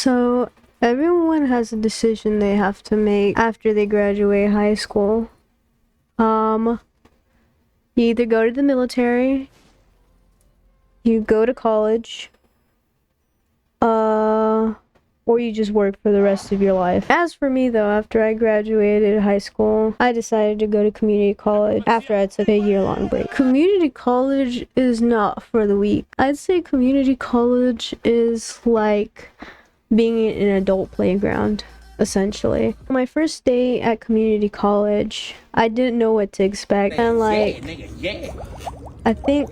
So, everyone has a decision they have to make after they graduate high school. You either go to the military, you go to college, or you just work for the rest of your life. As for me though, after I graduated high school, I decided to go to community college after I took a year-long break. Community college is not for the weak. I'd say community college is like being in an adult playground, essentially. My first day at community college, I didn't know what to expect, and like, I think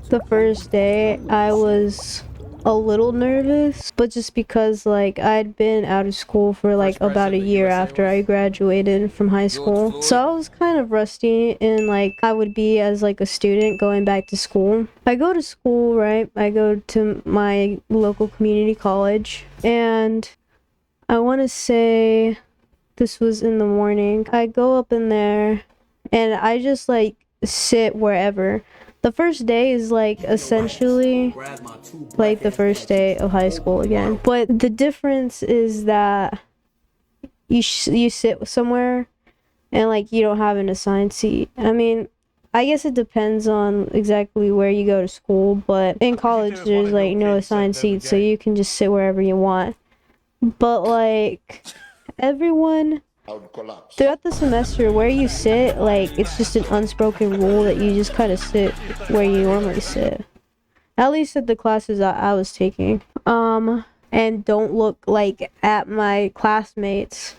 the first day I was a little nervous, but just because like I'd been out of school for like about a year after I graduated from high school, so I was kind of rusty in like I would be as like a student going back to school. I go to school, right? I go to my local community college, and I want to say this was in the morning. I go up in there and I just like sit wherever. The first day is like essentially like the first day of high school again, but the difference is that you sit somewhere and like you don't have an assigned seat. I mean, I guess it depends on exactly where you go to school, but in college there's like no assigned seats, so you can just sit wherever you want. But like everyone throughout the semester, where you sit, like it's just an unspoken rule that you just kind of sit where you normally sit. At least at the classes I was taking. And don't look like at my classmates.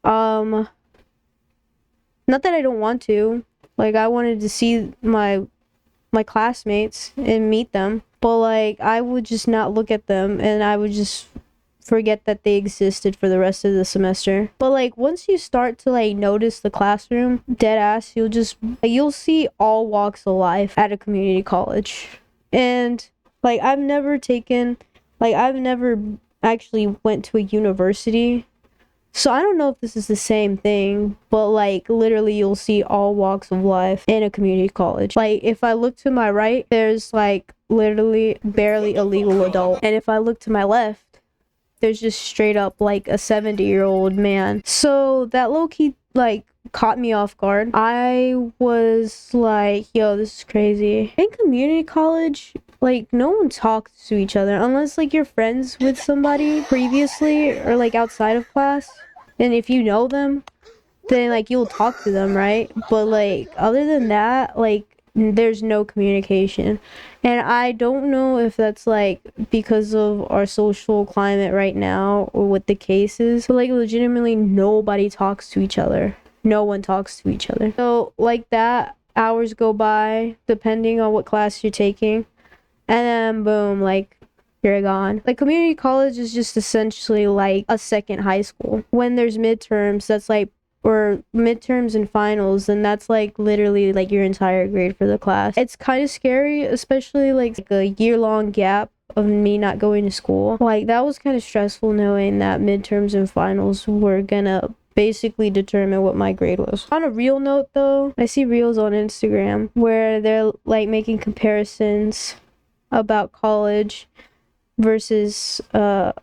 Not that I don't want to. Like I wanted to see my classmates and meet them, but like I would just not look at them, and I would just forget that they existed for the rest of the semester. But like once you start to like notice the classroom dead ass, you'll see all walks of life at a community college. And like I've never actually went to a university, so I don't know if this is the same thing, but like literally you'll see all walks of life in a community college. Like if I look to my right, there's like literally barely a legal adult, and if I look to my left, there's just straight up like a 70-year-old man. So that low-key like caught me off guard. I was like, yo, this is crazy. In community college, like no one talks to each other unless like you're friends with somebody previously or like outside of class. And if you know them, then like you'll talk to them, right? But like other than that, like there's no communication. And I don't know if that's like because of our social climate right now or what the case is, but like legitimately nobody talks to each other. No one talks to each other. So like that, hours go by depending on what class you're taking, and then boom, like you're gone. Like community college is just essentially like a second high school. When there's midterms, that's like, or midterms and finals, and that's like literally like your entire grade for the class. It's kind of scary, especially like a year-long gap of me not going to school. Like that was kind of stressful, knowing that midterms and finals were gonna basically determine what my grade was. On a real note though, I see reels on Instagram where they're like making comparisons about college versus a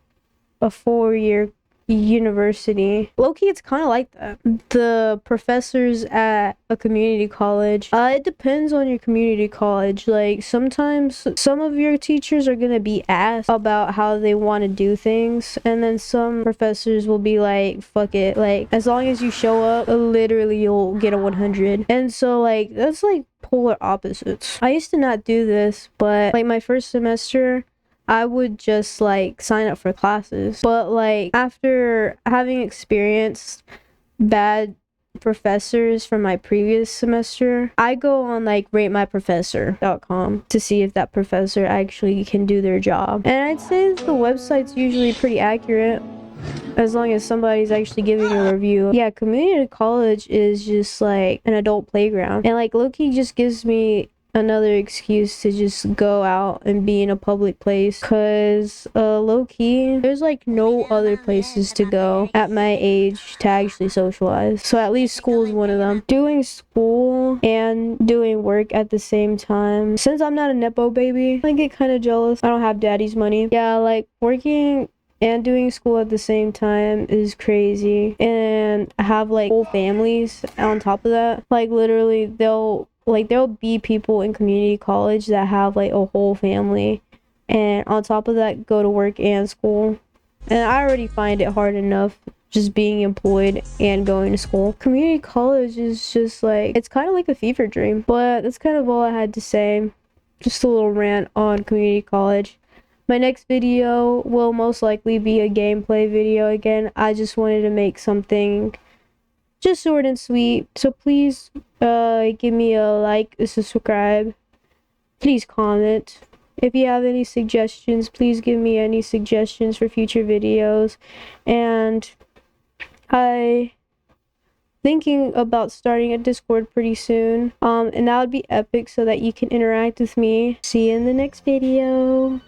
4-year university. Low-key, it's kind of like that. The professors at a community college, it depends on your community college. Like sometimes some of your teachers are gonna be asked about how they want to do things, and then some professors will be like, fuck it, like as long as you show up, literally you'll get a 100. And so like that's like polar opposites. I used to not do this, but like my first semester I would just like sign up for classes. But like after having experienced bad professors from my previous semester, I go on like ratemyprofessor.com to see if that professor actually can do their job. And I'd say the website's usually pretty accurate as long as somebody's actually giving a review. Yeah, community college is just like an adult playground, and like low-key just gives me another excuse to just go out and be in a public place, because low-key there's like no other places to go at my age to actually socialize. So at least school is one of them. Doing school and doing work at the same time, since I'm not a nepo baby, I get kind of jealous. I don't have daddy's money. Yeah, like working and doing school at the same time is crazy, and have like whole families on top of that. Like literally there'll be people in community college that have like a whole family, and on top of that go to work and school. And I already find it hard enough just being employed and going to school. Community college is just like, it's kind of like a fever dream. But that's kind of all I had to say. Just a little rant on community college. My next video will most likely be a gameplay video again. I just wanted to make something just short and sweet. So please give me a like, a subscribe. Please comment. If you have any suggestions, please give me any suggestions for future videos. And I thinking about starting a Discord pretty soon. And that would be epic so that you can interact with me. See you in the next video.